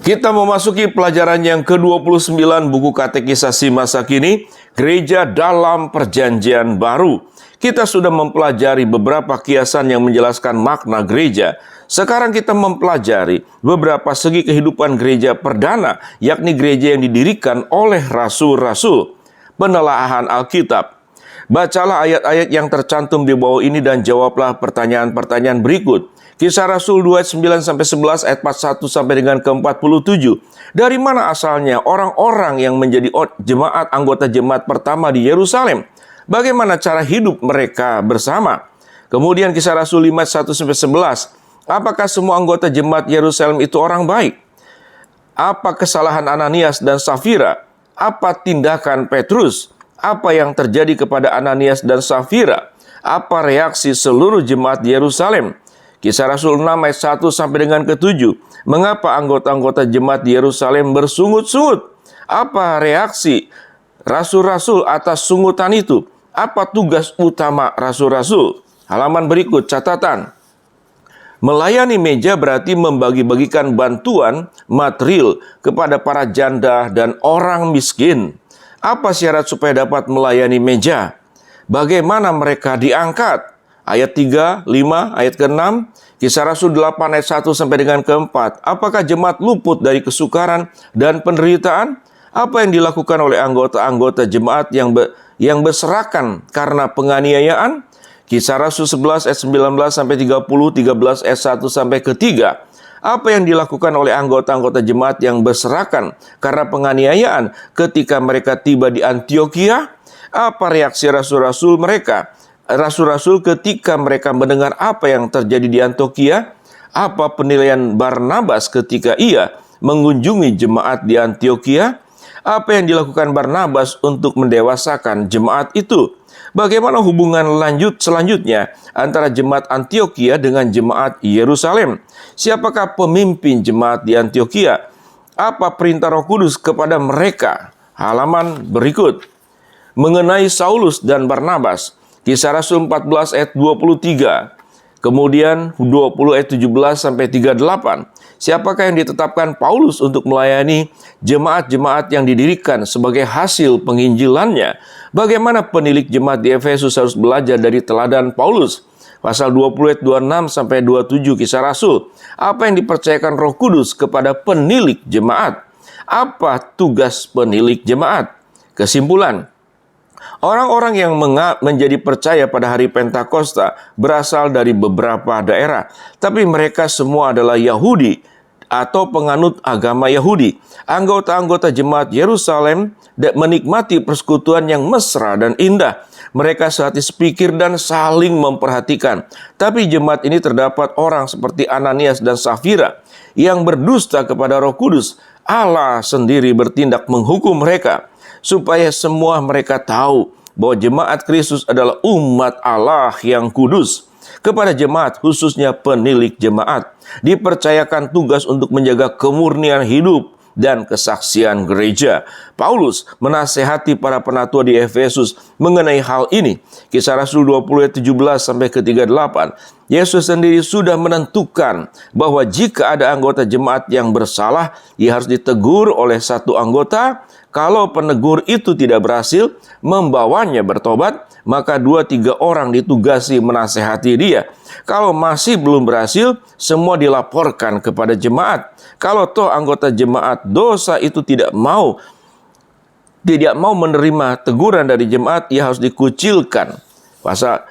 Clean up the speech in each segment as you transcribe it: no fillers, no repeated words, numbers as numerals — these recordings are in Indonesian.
Kita memasuki pelajaran yang ke-29 buku katekisasi masa kini, Gereja dalam Perjanjian Baru. Kita sudah mempelajari beberapa kiasan yang menjelaskan makna gereja. Sekarang kita mempelajari beberapa segi kehidupan gereja perdana, yakni gereja yang didirikan oleh rasul-rasul. Penelaahan Alkitab. Bacalah ayat-ayat yang tercantum di bawah ini dan jawablah pertanyaan-pertanyaan berikut. Kisah Rasul 2 ayat 9-11, ayat 41 sampai dengan ke-47. Dari mana asalnya orang-orang yang menjadi anggota jemaat pertama di Yerusalem? Bagaimana cara hidup mereka bersama? Kemudian Kisah Rasul 5 ayat 1-11. Apakah semua anggota jemaat Yerusalem itu orang baik? Apa kesalahan Ananias dan Safira? Apa tindakan Petrus? Apa yang terjadi kepada Ananias dan Safira? Apa reaksi seluruh jemaat Yerusalem? Kisah Rasul 6 ayat 1 sampai dengan ke-7. Mengapa anggota-anggota jemaat di Yerusalem bersungut-sungut? Apa reaksi rasul-rasul atas sungutan itu? Apa tugas utama rasul-rasul? Halaman berikut catatan. Melayani meja berarti membagi-bagikan bantuan material kepada para janda dan orang miskin. Apa syarat supaya dapat melayani meja? Bagaimana mereka diangkat? Ayat 3, 5, ayat ke-6, Kisah Rasul 8 ayat 1 sampai dengan ke-4. Apakah jemaat luput dari kesukaran dan penderitaan? Apa yang dilakukan oleh anggota-anggota jemaat yang berserakan karena penganiayaan? Kisah Rasul 11 ayat 19 sampai 30, 13 ayat 1 sampai ke-3. Apa yang dilakukan oleh anggota-anggota jemaat yang berserakan karena penganiayaan ketika mereka tiba di Antioquia? Apa reaksi rasul-rasul mereka? Rasul-rasul ketika mereka mendengar apa yang terjadi di Antioquia? Apa penilaian Barnabas ketika ia mengunjungi jemaat di Antioquia? Apa yang dilakukan Barnabas untuk mendewasakan jemaat itu? Bagaimana hubungan selanjutnya antara jemaat Antioquia dengan jemaat Yerusalem? Siapakah pemimpin jemaat di Antioquia? Apa perintah Roh Kudus kepada mereka? Halaman berikut. Mengenai Saulus dan Barnabas. Kisah Rasul 14 ayat 23. Kemudian 20 ayat 17 sampai 38. Siapakah yang ditetapkan Paulus untuk melayani jemaat-jemaat yang didirikan sebagai hasil penginjilannya? Bagaimana penilik jemaat di Efesus harus belajar dari teladan Paulus? Pasal 20 ayat 26 sampai 27 Kisah Rasul. Apa yang dipercayakan Roh Kudus kepada penilik jemaat? Apa tugas penilik jemaat? Kesimpulan. Orang-orang yang menjadi percaya pada hari Pentakosta berasal dari beberapa daerah, tapi mereka semua adalah Yahudi atau penganut agama Yahudi. Anggota-anggota jemaat Yerusalem menikmati persekutuan yang mesra dan indah. Mereka sehati sepikir dan saling memperhatikan. Tapi jemaat ini terdapat orang seperti Ananias dan Safira yang berdusta kepada Roh Kudus. Allah sendiri bertindak menghukum mereka, supaya semua mereka tahu bahwa jemaat Kristus adalah umat Allah yang kudus. Kepada jemaat, khususnya penilik jemaat, dipercayakan tugas untuk menjaga kemurnian hidup dan kesaksian gereja. Paulus menasehati para penatua di Efesus mengenai hal ini. Kisah Rasul 20 ayat 17 sampai ke 38. Yesus sendiri sudah menentukan bahwa jika ada anggota jemaat yang bersalah, ia harus ditegur oleh satu anggota. Kalau penegur itu tidak berhasil membawanya bertobat, maka 2-3 orang ditugasi menasehati dia. Kalau masih belum berhasil, semua dilaporkan kepada jemaat. Kalau toh anggota jemaat dosa itu tidak mau menerima teguran dari jemaat, ia harus dikucilkan. Pasal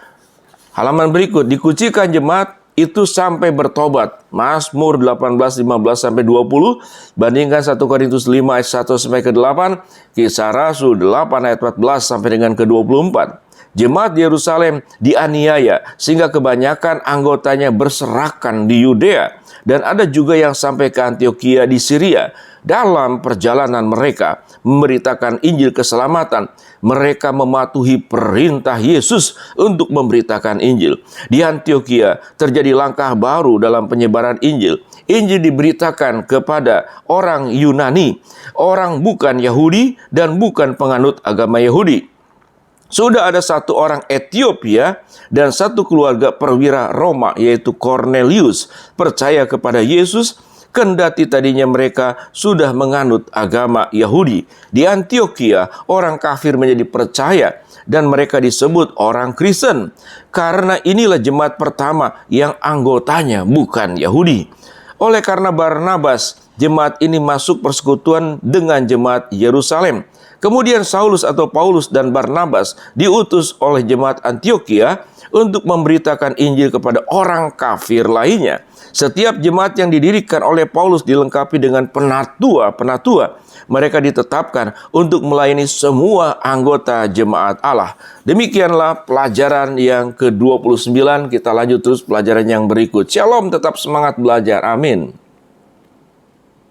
halaman berikut, dikucilkan jemaat itu sampai bertobat. Mazmur 18, 15 sampai 20, bandingkan 1 Korintus 5 ayat 1 sampai ke 8, Kisah Rasul 8 ayat 14 sampai dengan ke 24. Jemaat di Yerusalem dianiaya sehingga kebanyakan anggotanya berserakan di Yudea, dan ada juga yang sampai ke Antioquia di Syria. Dalam perjalanan mereka memberitakan Injil keselamatan, mereka mematuhi perintah Yesus untuk memberitakan Injil. Di Antioquia terjadi langkah baru dalam penyebaran Injil. Injil diberitakan kepada orang Yunani, orang bukan Yahudi dan bukan penganut agama Yahudi. Sudah ada satu orang Ethiopia dan satu keluarga perwira Roma, yaitu Cornelius, percaya kepada Yesus kendati tadinya mereka sudah menganut agama Yahudi. Di Antiokhia, orang kafir menjadi percaya dan mereka disebut orang Kristen. Karena inilah jemaat pertama yang anggotanya bukan Yahudi. Oleh karena Barnabas, jemaat ini masuk persekutuan dengan jemaat Yerusalem. Kemudian Saulus atau Paulus dan Barnabas diutus oleh jemaat Antiokhia untuk memberitakan Injil kepada orang kafir lainnya. Setiap jemaat yang didirikan oleh Paulus dilengkapi dengan penatua-penatua. Mereka ditetapkan untuk melayani semua anggota jemaat Allah. Demikianlah pelajaran yang ke-29. Kita lanjut terus pelajaran yang berikut. Shalom, tetap semangat belajar. Amin.